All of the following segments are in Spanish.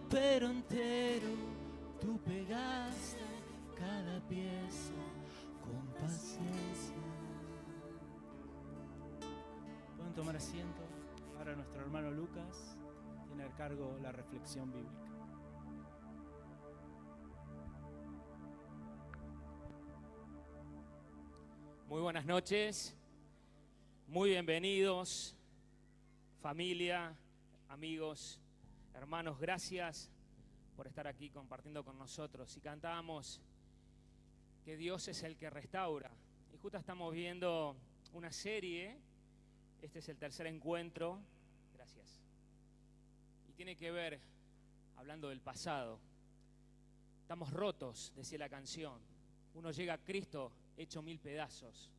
pero entero tú pegaste cada pieza con paciencia. Pueden tomar asiento. Ahora nuestro hermano Lucas tiene a cargo la reflexión bíblica. Muy buenas noches, muy bienvenidos, familia, amigos, hermanos, gracias por estar aquí compartiendo con nosotros. Y cantábamos que Dios es el que restaura. Y justo estamos viendo una serie, este es el tercer encuentro, gracias. Y tiene que ver, hablando del pasado, estamos rotos, decía la canción. Uno llega a Cristo hecho 1000 pedazos.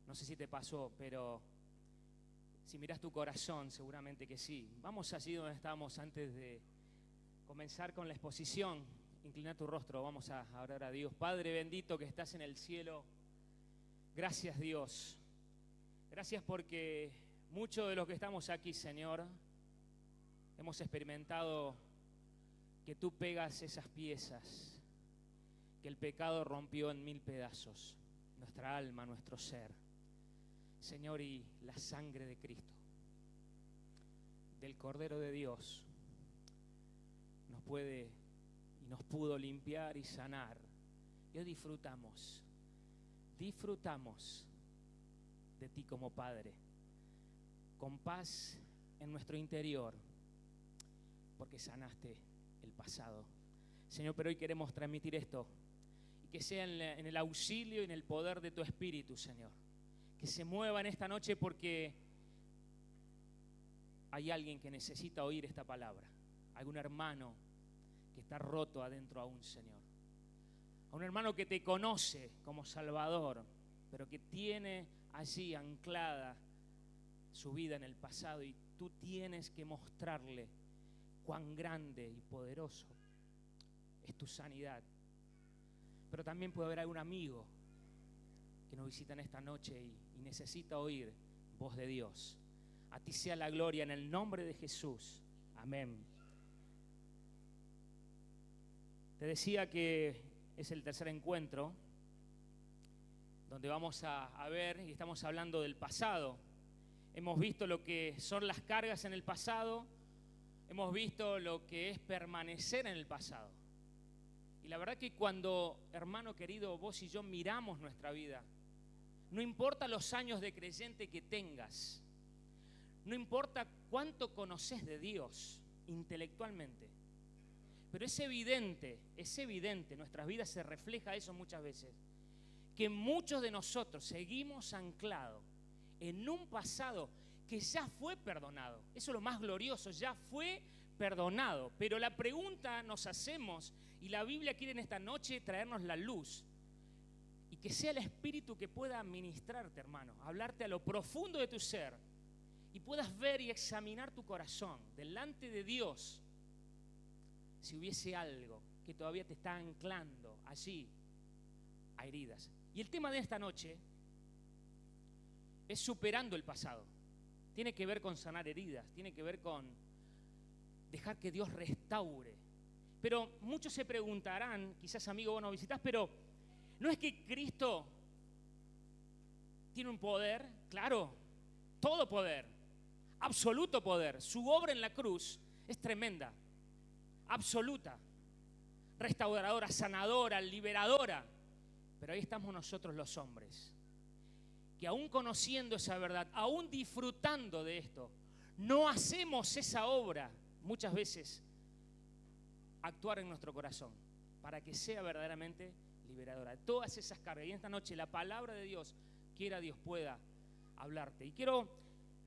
No sé si te pasó, pero si mirás tu corazón, seguramente que sí. Vamos allí donde estábamos antes de comenzar con la exposición. Inclina tu rostro, vamos a orar a Dios. Padre bendito que estás en el cielo, gracias Dios. Gracias porque muchos de los que estamos aquí, Señor, hemos experimentado que tú pegas esas piezas que el pecado rompió en 1000 pedazos, nuestra alma, nuestro ser. Señor, y la sangre de Cristo, del Cordero de Dios, nos puede y nos pudo limpiar y sanar. Y hoy disfrutamos de ti como Padre, con paz en nuestro interior, porque sanaste el pasado. Señor, pero hoy queremos transmitir esto, y que sea en el auxilio y en el poder de tu Espíritu, Señor. Que se mueva en esta noche porque hay alguien que necesita oír esta palabra. Algún hermano que está roto adentro aún, Señor. A un hermano que te conoce como Salvador, pero que tiene allí anclada su vida en el pasado y tú tienes que mostrarle cuán grande y poderoso es tu sanidad. Pero también puede haber algún amigo que nos visita en esta noche y necesita oír voz de Dios. A ti sea la gloria en el nombre de Jesús. Amén. Te decía que es el tercer encuentro donde vamos a ver y estamos hablando del pasado. Hemos visto lo que son las cargas en el pasado, hemos visto lo que es permanecer en el pasado. Y la verdad que cuando, hermano querido, vos y yo miramos nuestra vida, no importa los años de creyente que tengas, no importa cuánto conoces de Dios intelectualmente, pero es evidente, en nuestras vidas se refleja eso muchas veces, que muchos de nosotros seguimos anclados en un pasado que ya fue perdonado. Eso es lo más glorioso, ya fue perdonado. Pero la pregunta nos hacemos, y la Biblia quiere en esta noche traernos la luz, y que sea el Espíritu que pueda ministrarte, hermano, hablarte a lo profundo de tu ser, y puedas ver y examinar tu corazón delante de Dios, si hubiese algo que todavía te está anclando allí a heridas. Y el tema de esta noche es superando el pasado. Tiene que ver con sanar heridas, tiene que ver con dejar que Dios restaure. Pero muchos se preguntarán, quizás amigo vos no visitas, pero ¿no es que Cristo tiene un poder? Claro, todo poder, absoluto poder. Su obra en la cruz es tremenda, absoluta, restauradora, sanadora, liberadora. Pero ahí estamos nosotros los hombres, que aún conociendo esa verdad, aún disfrutando de esto, no hacemos esa obra muchas veces actuar en nuestro corazón para que sea verdaderamente liberadora. Todas esas cargas. Y esta noche la palabra de Dios, quiera Dios pueda hablarte. Y quiero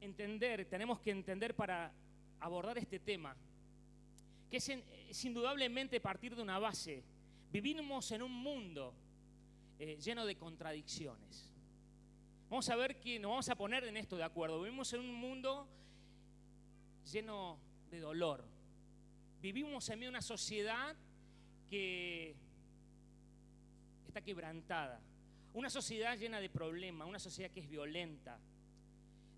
entender, tenemos que entender para abordar este tema, que es indudablemente partir de una base. Vivimos en un mundo lleno de contradicciones. Vamos a ver que nos vamos a poner en esto de acuerdo. Vivimos en un mundo lleno de dolor. Vivimos en medio de una sociedad que está quebrantada. Una sociedad llena de problemas, una sociedad que es violenta.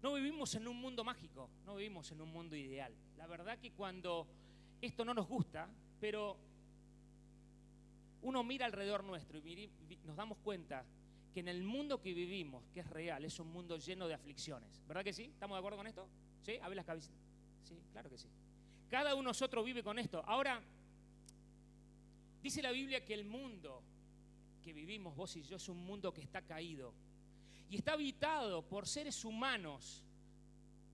No vivimos en un mundo mágico, no vivimos en un mundo ideal. La verdad que cuando esto no nos gusta, pero uno mira alrededor nuestro y nos damos cuenta que en el mundo que vivimos, que es real, es un mundo lleno de aflicciones. ¿Verdad que sí? ¿Estamos de acuerdo con esto? ¿Sí? A ver las cabecitas. Sí, claro que sí. Cada uno de nosotros vive con esto. Ahora, dice la Biblia que el mundo que vivimos vos y yo es un mundo que está caído y está habitado por seres humanos.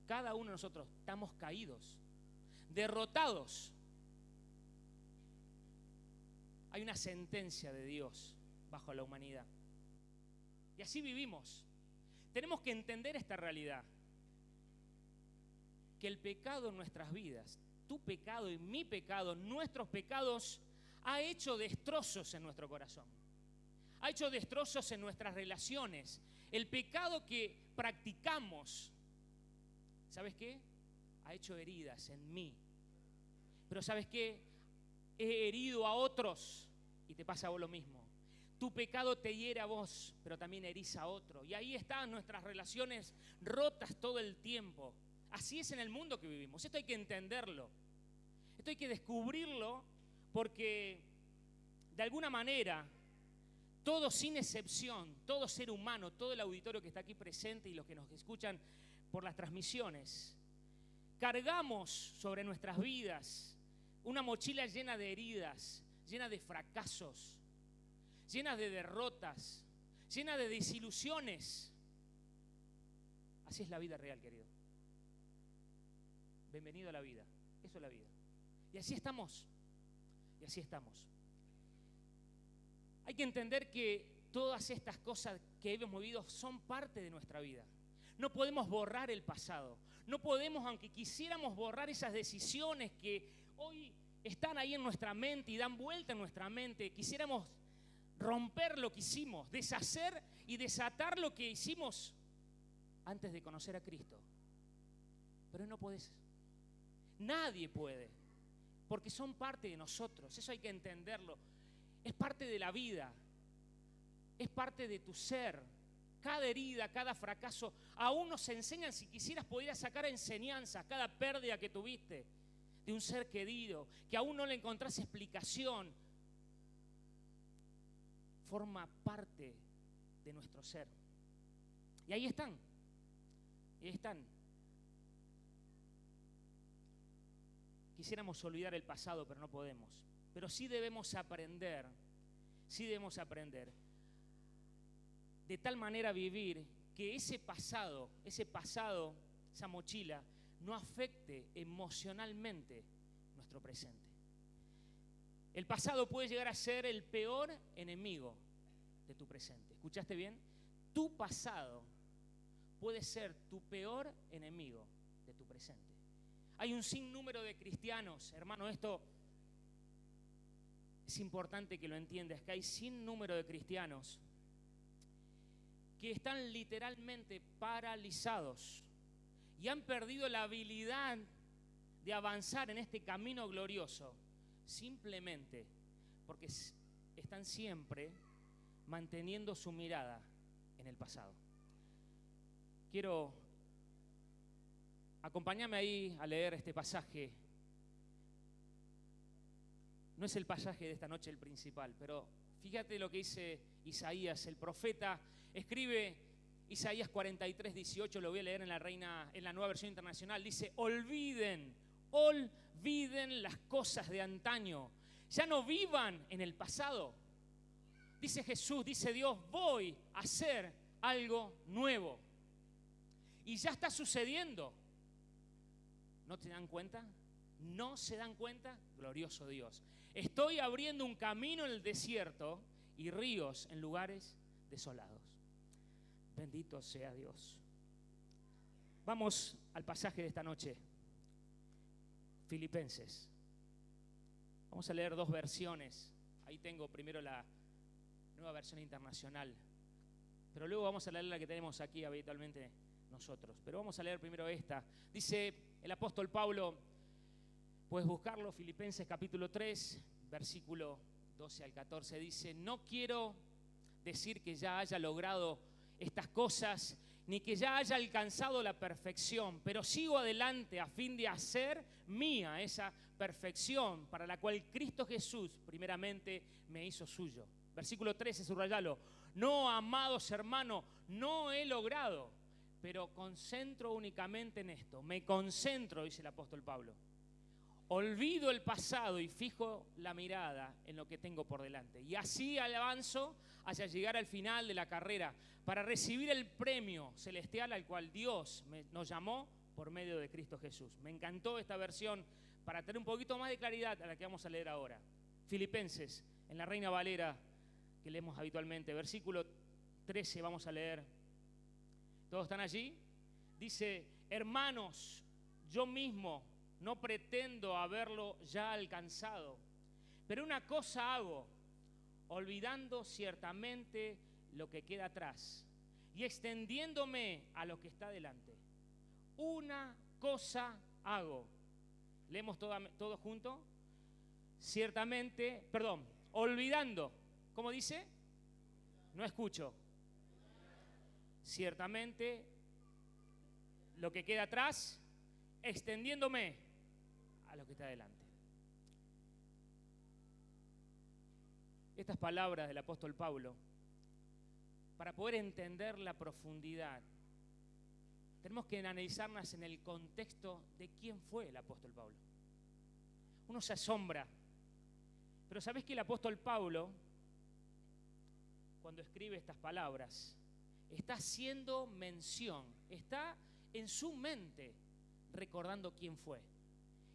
Cada uno de nosotros estamos caídos, derrotados. Hay una sentencia de Dios bajo la humanidad. Y así vivimos. Tenemos que entender esta realidad. Que el pecado en nuestras vidas, tu pecado y mi pecado, nuestros pecados, ha hecho destrozos en nuestro corazón. Ha hecho destrozos en nuestras relaciones. El pecado que practicamos, ¿sabes qué? Ha hecho heridas en mí. Pero ¿sabes qué? He herido a otros y te pasa a vos lo mismo. Tu pecado te hiere a vos, pero también herís a otro. Y ahí están nuestras relaciones rotas todo el tiempo. Así es en el mundo que vivimos. Esto hay que entenderlo. Esto hay que descubrirlo porque de alguna manera todos sin excepción, todo ser humano, todo el auditorio que está aquí presente y los que nos escuchan por las transmisiones, cargamos sobre nuestras vidas una mochila llena de heridas, llena de fracasos, llena de derrotas, llena de desilusiones. Así es la vida real, querido. Bienvenido a la vida. Eso es la vida. Y así estamos. Y así estamos. Hay que entender que todas estas cosas que hemos vivido son parte de nuestra vida. No podemos borrar el pasado. No podemos, aunque quisiéramos borrar esas decisiones que hoy están ahí en nuestra mente y dan vuelta en nuestra mente. Quisiéramos romper lo que hicimos, deshacer y desatar lo que hicimos antes de conocer a Cristo. Pero no podés. Nadie puede. Porque son parte de nosotros. Eso hay que entenderlo. Es parte de la vida. Es parte de tu ser. Cada herida, cada fracaso, aún nos enseñan, si quisieras podrías sacar enseñanzas, cada pérdida que tuviste de un ser querido, que aún no le encontrás explicación, forma parte de nuestro ser. Y ahí están. Y ahí están. Quisiéramos olvidar el pasado, pero no podemos. Pero sí debemos aprender, de tal manera vivir que ese pasado, esa mochila, no afecte emocionalmente nuestro presente. El pasado puede llegar a ser el peor enemigo de tu presente. ¿Escuchaste bien? Tu pasado puede ser tu peor enemigo de tu presente. Hay un sinnúmero de cristianos, hermano, esto es importante que lo entiendas, que hay sinnúmero de cristianos que están literalmente paralizados y han perdido la habilidad de avanzar en este camino glorioso simplemente porque están siempre manteniendo su mirada en el pasado. Acompáñame ahí a leer este pasaje. No es el pasaje de esta noche el principal, pero fíjate lo que dice Isaías, el profeta. Escribe Isaías 43, 18, lo voy a leer en la Nueva Versión Internacional. Dice, olviden las cosas de antaño. Ya no vivan en el pasado. Dice Jesús, dice Dios, voy a hacer algo nuevo. Y ya está sucediendo. ¿No te dan cuenta? ¿No se dan cuenta? Glorioso Dios. Estoy abriendo un camino en el desierto y ríos en lugares desolados. Bendito sea Dios. Vamos al pasaje de esta noche. Filipenses. Vamos a leer dos versiones. Ahí tengo primero la Nueva Versión Internacional. Pero luego vamos a leer la que tenemos aquí habitualmente nosotros. Pero vamos a leer primero esta. Dice el apóstol Pablo, puedes buscarlo, Filipenses capítulo 3, versículo 12 al 14. Dice, no quiero decir que ya haya logrado estas cosas ni que ya haya alcanzado la perfección, pero sigo adelante a fin de hacer mía esa perfección para la cual Cristo Jesús primeramente me hizo suyo. Versículo 13, subrayalo. No, amados hermanos, no he logrado, pero concentro únicamente en esto. Me concentro, dice el apóstol Pablo. Olvido el pasado y fijo la mirada en lo que tengo por delante. Y así avanzo hacia llegar al final de la carrera para recibir el premio celestial al cual Dios nos llamó por medio de Cristo Jesús. Me encantó esta versión para tener un poquito más de claridad a la que vamos a leer ahora. Filipenses, en la Reina Valera, que leemos habitualmente. Versículo 13 vamos a leer. ¿Todos están allí? Dice, hermanos, yo mismo no pretendo haberlo ya alcanzado, pero una cosa hago, olvidando ciertamente lo que queda atrás y extendiéndome a lo que está delante. Una cosa hago. Leemos todos juntos. Ciertamente, olvidando. ¿Cómo dice? No escucho. Ciertamente, lo que queda atrás, extendiéndome a lo que está delante. Estas palabras del apóstol Pablo, para poder entender la profundidad, tenemos que analizarlas en el contexto de quién fue el apóstol Pablo. Uno se asombra, pero ¿sabés que el apóstol Pablo, cuando escribe estas palabras, está haciendo mención, está en su mente recordando quién fue?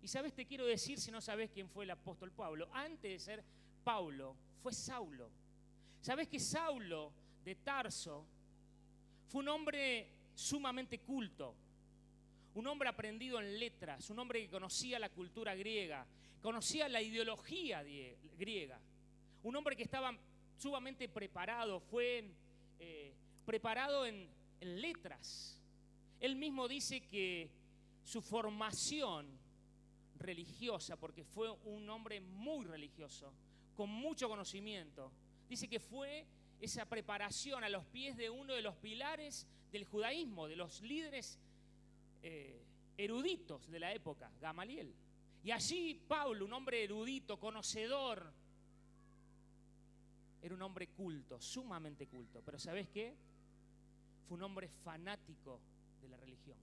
Y sabes, te quiero decir, si no sabes quién fue el apóstol Pablo, antes de ser Pablo, fue Saulo. Sabes que Saulo de Tarso fue un hombre sumamente culto, un hombre aprendido en letras, un hombre que conocía la cultura griega, conocía la ideología griega, un hombre que estaba sumamente preparado, fue preparado en letras. Él mismo dice que su formación religiosa, porque fue un hombre muy religioso, con mucho conocimiento, dice que fue esa preparación a los pies de uno de los pilares del judaísmo, de los líderes eruditos de la época, Gamaliel. Y allí Pablo, un hombre erudito, conocedor, era un hombre culto, sumamente culto. Pero ¿sabés qué? Fue un hombre fanático de la religión,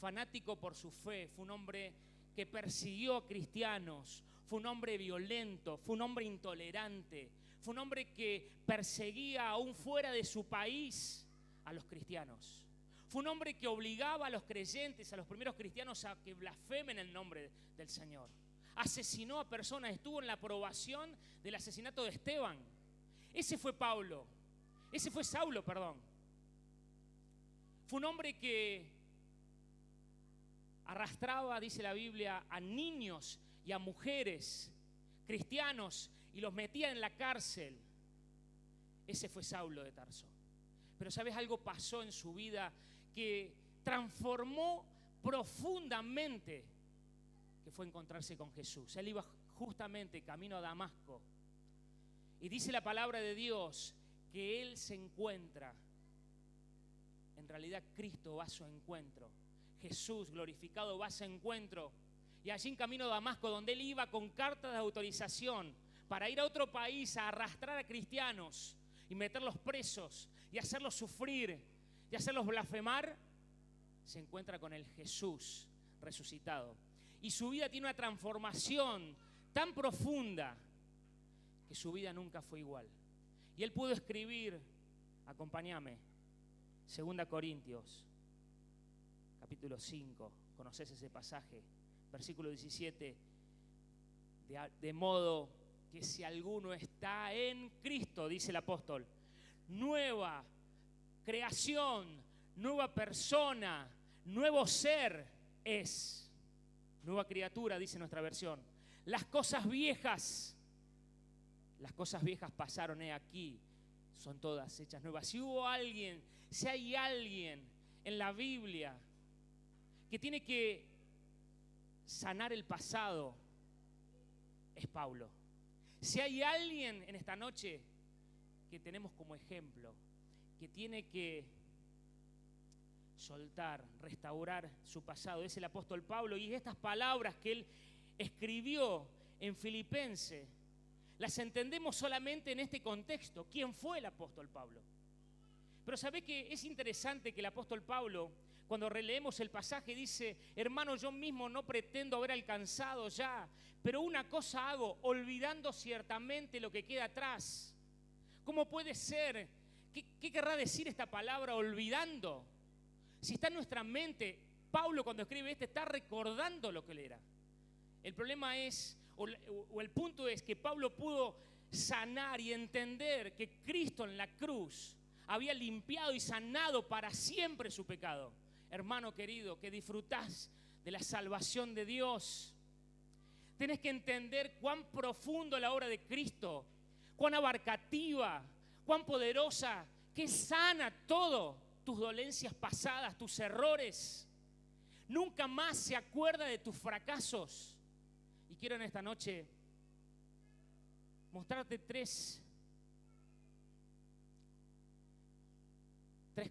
fanático por su fe, fue un hombre que persiguió a cristianos, fue un hombre violento, fue un hombre intolerante, fue un hombre que perseguía aún fuera de su país a los cristianos. Fue un hombre que obligaba a los creyentes, a los primeros cristianos, a que blasfemen el nombre del Señor. Asesinó a personas, estuvo en la aprobación del asesinato de Esteban. Ese fue Saulo. Fue un hombre que arrastraba, dice la Biblia, a niños y a mujeres cristianos y los metía en la cárcel. Ese fue Saulo de Tarso. Pero ¿sabes? Algo pasó en su vida que transformó profundamente, que fue encontrarse con Jesús. Él iba justamente camino a Damasco y dice la palabra de Dios que él se encuentra. En realidad Cristo va a su encuentro. Jesús glorificado va a su encuentro. Y allí en camino a Damasco, donde él iba con cartas de autorización para ir a otro país a arrastrar a cristianos y meterlos presos y hacerlos sufrir y hacerlos blasfemar, se encuentra con el Jesús resucitado. Y su vida tiene una transformación tan profunda que su vida nunca fue igual. Y él pudo escribir, acompáñame, 2 Corintios, capítulo 5, conoces ese pasaje, versículo 17, de modo que si alguno está en Cristo, dice el apóstol, nueva creación, nueva persona, nuevo ser es, nueva criatura, dice nuestra versión. Las cosas viejas pasaron, aquí, son todas hechas nuevas. Si hay alguien en la Biblia que tiene que sanar el pasado, es Pablo. Si hay alguien en esta noche que tenemos como ejemplo, que tiene que soltar, restaurar su pasado. Es el apóstol Pablo, y estas palabras que él escribió en Filipenses las entendemos solamente en este contexto. ¿Quién fue el apóstol Pablo? Pero ¿sabés que es interesante que el apóstol Pablo, cuando releemos el pasaje, dice: hermano, yo mismo no pretendo haber alcanzado ya, pero una cosa hago, olvidando ciertamente lo que queda atrás. ¿Cómo puede ser? ¿Qué querrá decir esta palabra olvidando? Si está en nuestra mente, Pablo cuando escribe está recordando lo que él era. El problema es, o el punto es que Pablo pudo sanar y entender que Cristo en la cruz había limpiado y sanado para siempre su pecado. Hermano querido, que disfrutás de la salvación de Dios, tenés que entender cuán profundo es la obra de Cristo, cuán abarcativa, cuán poderosa, que sana todo, tus dolencias pasadas, tus errores. Nunca más se acuerda de tus fracasos. Y quiero en esta noche mostrarte tres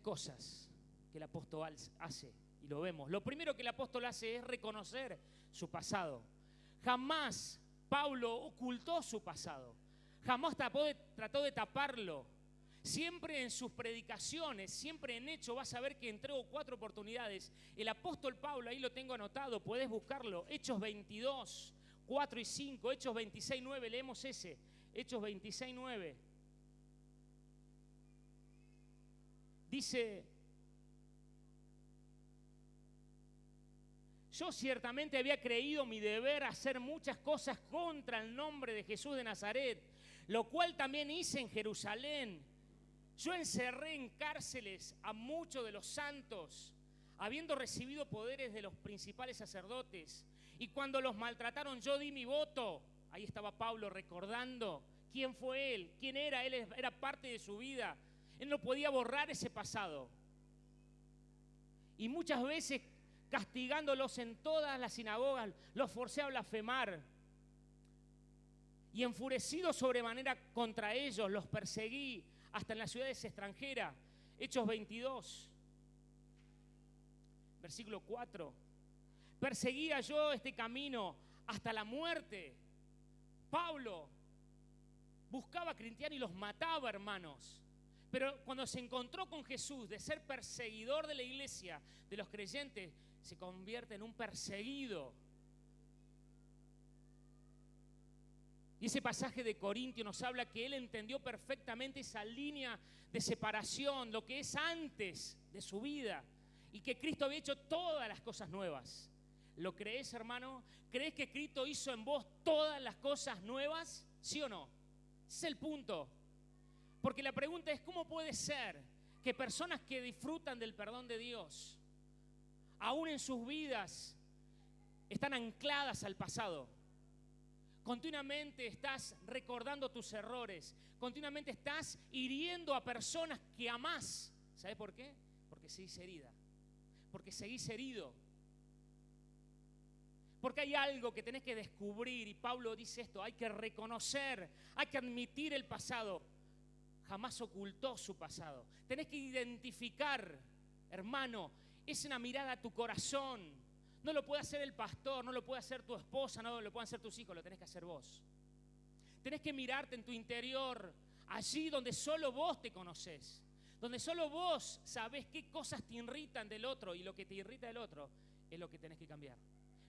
cosas que el apóstol hace, y lo vemos. Lo primero que el apóstol hace es reconocer su pasado. Jamás Pablo ocultó su pasado, jamás trató de taparlo. Siempre en sus predicaciones, siempre en Hechos, vas a ver que en 3 o 4 oportunidades el apóstol Pablo, ahí lo tengo anotado, podés buscarlo, Hechos 22, 4 y 5, Hechos 26, 9, leemos ese, Hechos 26, 9. Dice: yo ciertamente había creído mi deber hacer muchas cosas contra el nombre de Jesús de Nazaret, lo cual también hice en Jerusalén. Yo encerré en cárceles a muchos de los santos, habiendo recibido poderes de los principales sacerdotes. Y cuando los maltrataron, yo di mi voto. Ahí estaba Pablo recordando quién fue él, quién era. Él era parte de su vida. Él no podía borrar ese pasado. Y muchas veces, castigándolos en todas las sinagogas, los forcé a blasfemar. Y enfurecido sobremanera contra ellos, los perseguí hasta en las ciudades extranjeras. Hechos 22, versículo 4. Perseguía yo este camino hasta la muerte. Pablo buscaba a cristianos y los mataba, hermanos. Pero cuando se encontró con Jesús, de ser perseguidor de la iglesia, de los creyentes, se convierte en un perseguido. Y ese pasaje de Corintios nos habla que él entendió perfectamente esa línea de separación, lo que es antes de su vida, y que Cristo había hecho todas las cosas nuevas. ¿Lo crees, hermano? ¿Crees que Cristo hizo en vos todas las cosas nuevas? ¿Sí o no? Ese es el punto. Porque la pregunta es: ¿cómo puede ser que personas que disfrutan del perdón de Dios, aún en sus vidas, están ancladas al pasado? Continuamente estás recordando tus errores, continuamente estás hiriendo a personas que amás. ¿Sabes por qué? Porque seguís herida, porque seguís herido, porque hay algo que tenés que descubrir. Y Pablo dice esto: hay que reconocer, hay que admitir el pasado. Jamás ocultó su pasado. Tenés que identificar, hermano, es una mirada a tu corazón. No lo puede hacer el pastor, no lo puede hacer tu esposa, no lo pueden hacer tus hijos, lo tenés que hacer vos. Tenés que mirarte en tu interior, allí donde solo vos te conocés, donde solo vos sabés qué cosas te irritan del otro, y lo que te irrita del otro es lo que tenés que cambiar.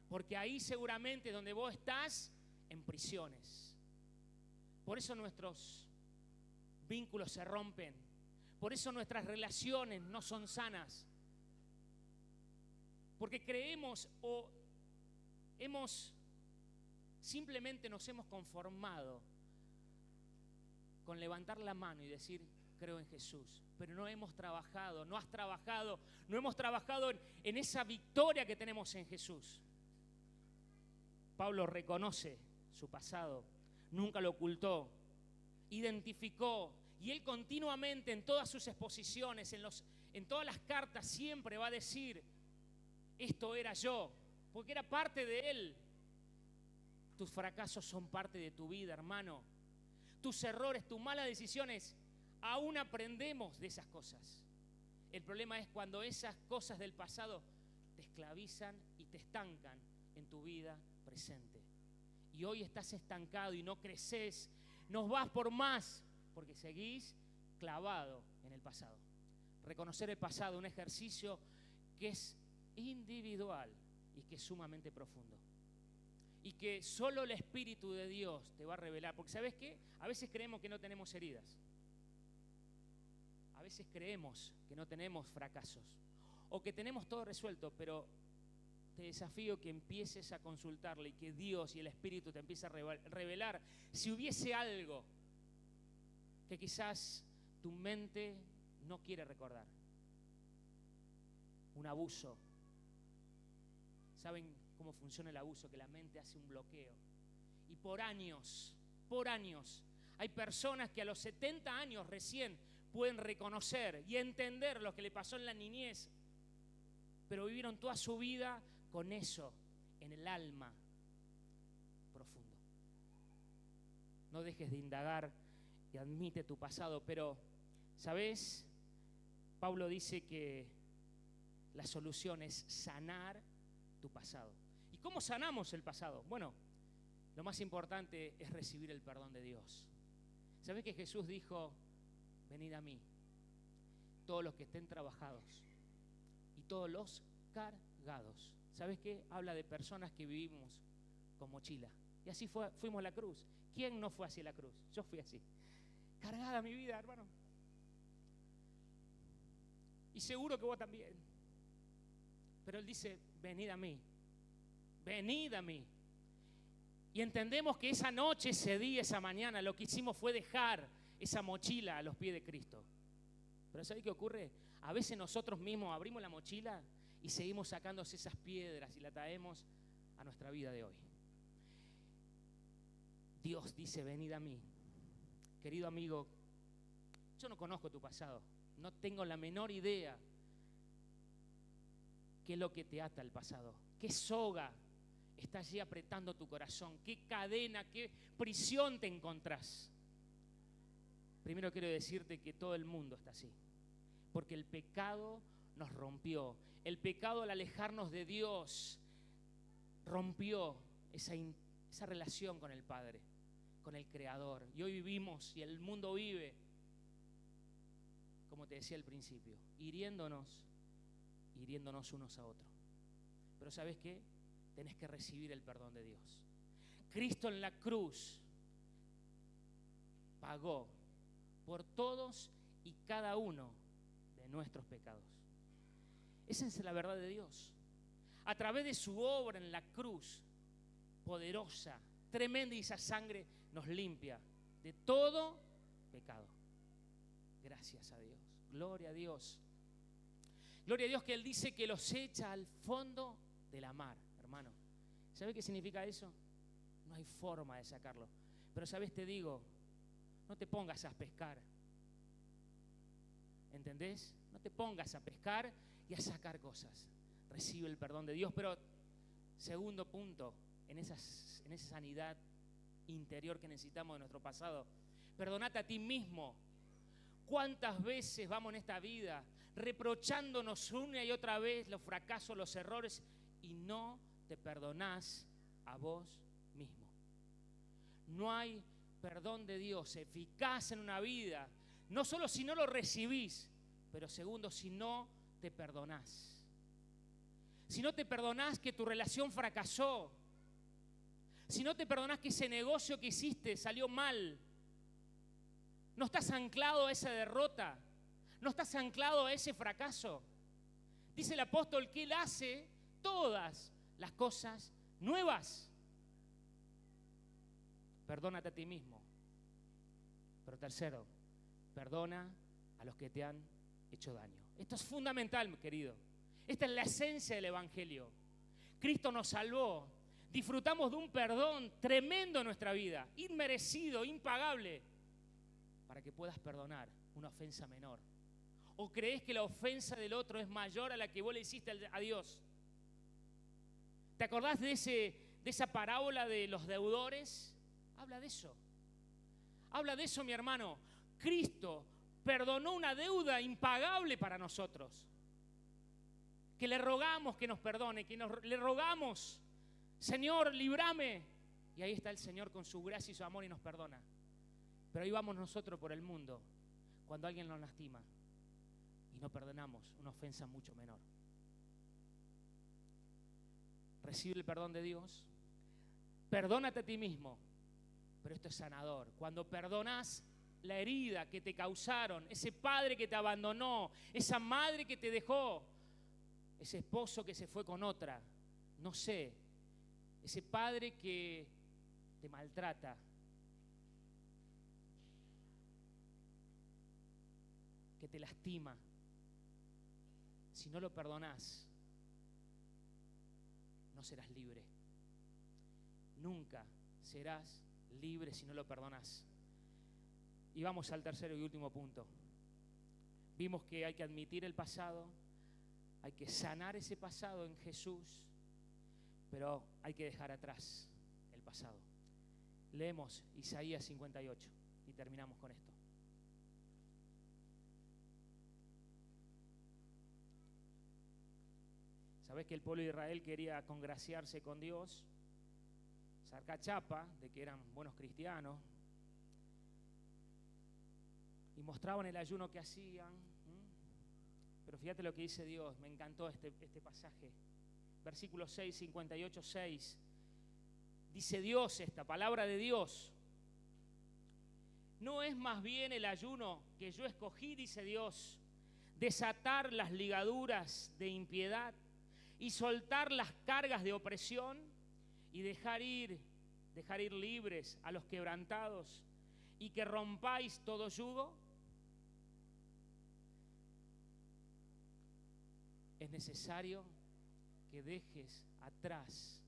Porque ahí seguramente es donde vos estás en prisiones. Por eso nuestros vínculos se rompen, por eso nuestras relaciones no son sanas. Porque creemos o simplemente nos hemos conformado con levantar la mano y decir: creo en Jesús. Pero no hemos trabajado, no hemos trabajado en esa victoria que tenemos en Jesús. Pablo reconoce su pasado, nunca lo ocultó, identificó, y él continuamente en todas sus exposiciones, en todas las cartas, siempre va a decir: esto era yo, porque era parte de él. Tus fracasos son parte de tu vida, hermano. Tus errores, tus malas decisiones, aún aprendemos de esas cosas. El problema es cuando esas cosas del pasado te esclavizan y te estancan en tu vida presente. Y hoy estás estancado y no creces, no vas por más, porque seguís clavado en el pasado. Reconocer el pasado, un ejercicio que es individual y que es sumamente profundo. Y que solo el Espíritu de Dios te va a revelar. Porque ¿sabes qué? A veces creemos que no tenemos heridas. A veces creemos que no tenemos fracasos. O que tenemos todo resuelto, pero te desafío que empieces a consultarle y que Dios y el Espíritu te empiece a revelar si hubiese algo que quizás tu mente no quiere recordar. Un abuso. ¿Saben cómo funciona el abuso? Que la mente hace un bloqueo. Y por años, hay personas que a los 70 años recién pueden reconocer y entender lo que le pasó en la niñez, pero vivieron toda su vida con eso en el alma profundo. No dejes de indagar y admite tu pasado, pero, ¿sabes? Pablo dice que la solución es sanar tu pasado. ¿Y cómo sanamos el pasado? Bueno, lo más importante es recibir el perdón de Dios. ¿Sabes que Jesús dijo: venid a mí, todos los que estén trabajados y todos los cargados? ¿Sabes qué? Habla de personas que vivimos con mochila. Y así fuimos a la cruz. ¿Quién no fue así a la cruz? Yo fui así. Cargada mi vida, hermano. Y seguro que vos también. Pero Él dice: venid a mí. Venid a mí. Y entendemos que esa noche, ese día, esa mañana, lo que hicimos fue dejar esa mochila a los pies de Cristo. Pero ¿sabes qué ocurre? A veces nosotros mismos abrimos la mochila y seguimos sacándose esas piedras y la traemos a nuestra vida de hoy. Dios dice: venid a mí. Querido amigo, yo no conozco tu pasado. No tengo la menor idea qué es lo que te ata al pasado. ¿Qué soga está allí apretando tu corazón? ¿Qué cadena, qué prisión te encontrás? Primero quiero decirte que todo el mundo está así. Porque el pecado nos rompió. El pecado, al alejarnos de Dios, rompió esa relación con el Padre, con el Creador. Y hoy vivimos, y el mundo vive, como te decía al principio, hiriéndonos unos a otros. Pero ¿sabes qué? Tenés que recibir el perdón de Dios. Cristo en la cruz pagó por todos y cada uno de nuestros pecados. Esa es la verdad de Dios. A través de su obra en la cruz, poderosa, tremenda, y esa sangre nos limpia de todo pecado. Gracias a Dios. Gloria a Dios. Gloria a Dios que Él dice que los echa al fondo de la mar, hermano. ¿Sabe qué significa eso? No hay forma de sacarlo. Pero ¿sabes? Te digo, no te pongas a pescar. ¿Entendés? No te pongas a pescar y a sacar cosas. Recibe el perdón de Dios. Pero, segundo punto, en esa sanidad interior que necesitamos de nuestro pasado, perdonate a ti mismo. ¿Cuántas veces vamos en esta vida reprochándonos una y otra vez los fracasos, los errores, y no te perdonás a vos mismo? No hay perdón de Dios eficaz en una vida, no solo si no lo recibís, pero segundo, si no te perdonás. Si no te perdonás que tu relación fracasó, si no te perdonás que ese negocio que hiciste salió mal, no estás anclado a esa derrota, no estás anclado a ese fracaso. Dice el apóstol que Él hace todas las cosas nuevas. Perdónate a ti mismo. Pero tercero, perdona a los que te han hecho daño. Esto es fundamental, mi querido. Esta es la esencia del Evangelio. Cristo nos salvó. Disfrutamos de un perdón tremendo en nuestra vida, inmerecido, impagable, para que puedas perdonar una ofensa menor. ¿O crees que la ofensa del otro es mayor a la que vos le hiciste a Dios? ¿Te acordás de esa parábola de los deudores? Habla de eso. Habla de eso, mi hermano. Cristo perdonó una deuda impagable para nosotros. Que le rogamos que nos perdone, le rogamos, Señor, líbrame. Y ahí está el Señor con su gracia y su amor y nos perdona. Pero ahí vamos nosotros por el mundo, cuando alguien nos lastima y no perdonamos una ofensa mucho menor. Recibe el perdón de Dios, perdónate a ti mismo, pero esto es sanador. Cuando perdonas la herida que te causaron, ese padre que te abandonó, esa madre que te dejó, ese esposo que se fue con otra, no sé, ese padre que te maltrata, que te lastima, si no lo perdonás, no serás libre. Nunca serás libre si no lo perdonás. Y vamos al tercero y último punto. Vimos que hay que admitir el pasado, hay que sanar ese pasado en Jesús, pero hay que dejar atrás el pasado. Leemos Isaías 58 y terminamos con esto. ¿Sabés que el pueblo de Israel quería congraciarse con Dios? Sacar chapa de que eran buenos cristianos. Y mostraban el ayuno que hacían. Pero fíjate lo que dice Dios. Me encantó este pasaje. Versículo 6, 58, 6. Dice Dios, esta palabra de Dios. ¿No es más bien el ayuno que yo escogí, dice Dios, desatar las ligaduras de impiedad y soltar las cargas de opresión y dejar ir libres a los quebrantados y que rompáis todo yugo? Es necesario que dejes atrás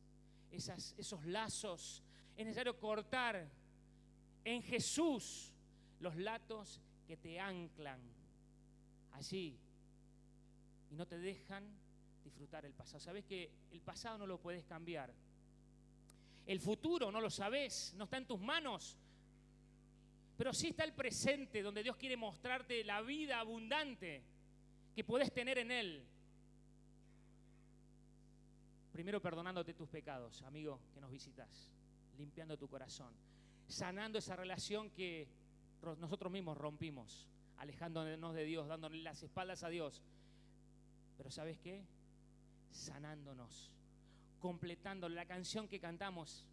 esos lazos. Es necesario cortar en Jesús los lazos que te anclan allí y no te dejan disfrutar el pasado. Sabes que el pasado no lo puedes cambiar. El futuro no lo sabes, no está en tus manos. Pero sí está el presente, donde Dios quiere mostrarte la vida abundante que puedes tener en Él. Primero perdonándote tus pecados, amigo, que nos visitas, limpiando tu corazón, sanando esa relación que nosotros mismos rompimos, alejándonos de Dios, dándole las espaldas a Dios. Pero ¿sabes qué? Sanándonos, completando la canción que cantamos.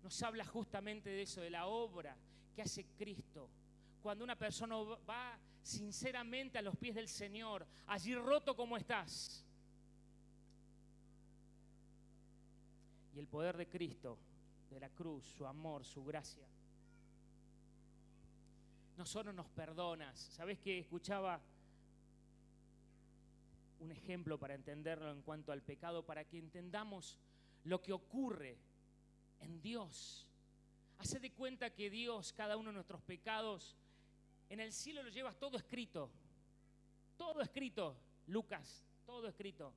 Nos habla justamente de eso, de la obra que hace Cristo. Cuando una persona va sinceramente a los pies del Señor, allí roto como estás. Y el poder de Cristo, de la cruz, su amor, su gracia, no solo nos perdonas. ¿Sabés que escuchaba un ejemplo para entenderlo en cuanto al pecado, para que entendamos lo que ocurre en Dios? Hace de cuenta que Dios, cada uno de nuestros pecados, en el cielo lo llevas todo escrito. Todo escrito, Lucas, todo escrito.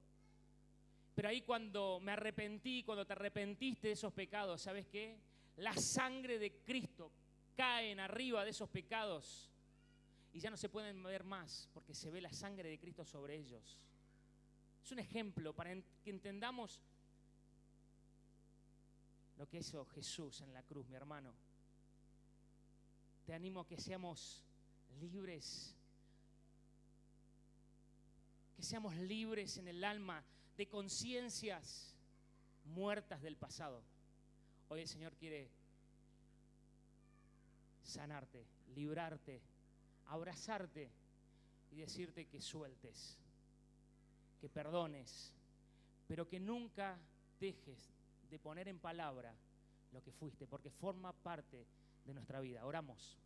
Pero ahí cuando me arrepentí, cuando te arrepentiste de esos pecados, ¿sabes qué? La sangre de Cristo cae en arriba de esos pecados y ya no se pueden ver más porque se ve la sangre de Cristo sobre ellos. Es un ejemplo para que entendamos lo que hizo Jesús en la cruz, mi hermano. Te animo a que seamos libres, en el alma de conciencias muertas del pasado. Hoy el Señor quiere sanarte, librarte, abrazarte y decirte que sueltes, que perdones, pero que nunca dejes de poner en palabra lo que fuiste, porque forma parte de nuestra vida. Oramos.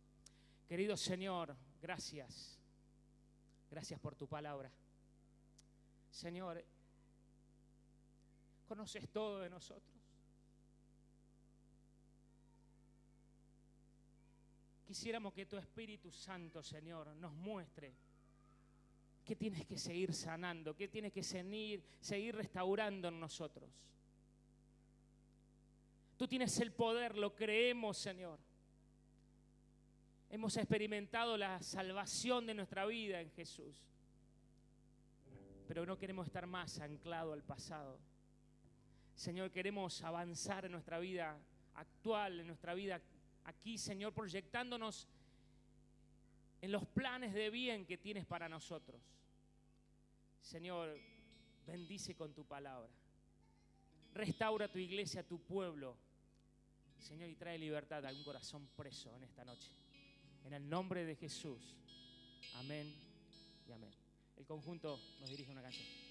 Querido Señor, gracias. Gracias por tu palabra. Señor, conoces todo de nosotros. Quisiéramos que tu Espíritu Santo, Señor, nos muestre qué tienes que seguir sanando, qué tienes que seguir restaurando en nosotros. Tú tienes el poder, lo creemos, Señor. Hemos experimentado la salvación de nuestra vida en Jesús. Pero no queremos estar más anclados al pasado. Señor, queremos avanzar en nuestra vida actual, en nuestra vida aquí, Señor, proyectándonos en los planes de bien que tienes para nosotros. Señor, bendice con tu palabra. Restaura tu iglesia, tu pueblo. Señor, y trae libertad a un corazón preso en esta noche. En el nombre de Jesús. Amén y amén. El conjunto nos dirige una canción.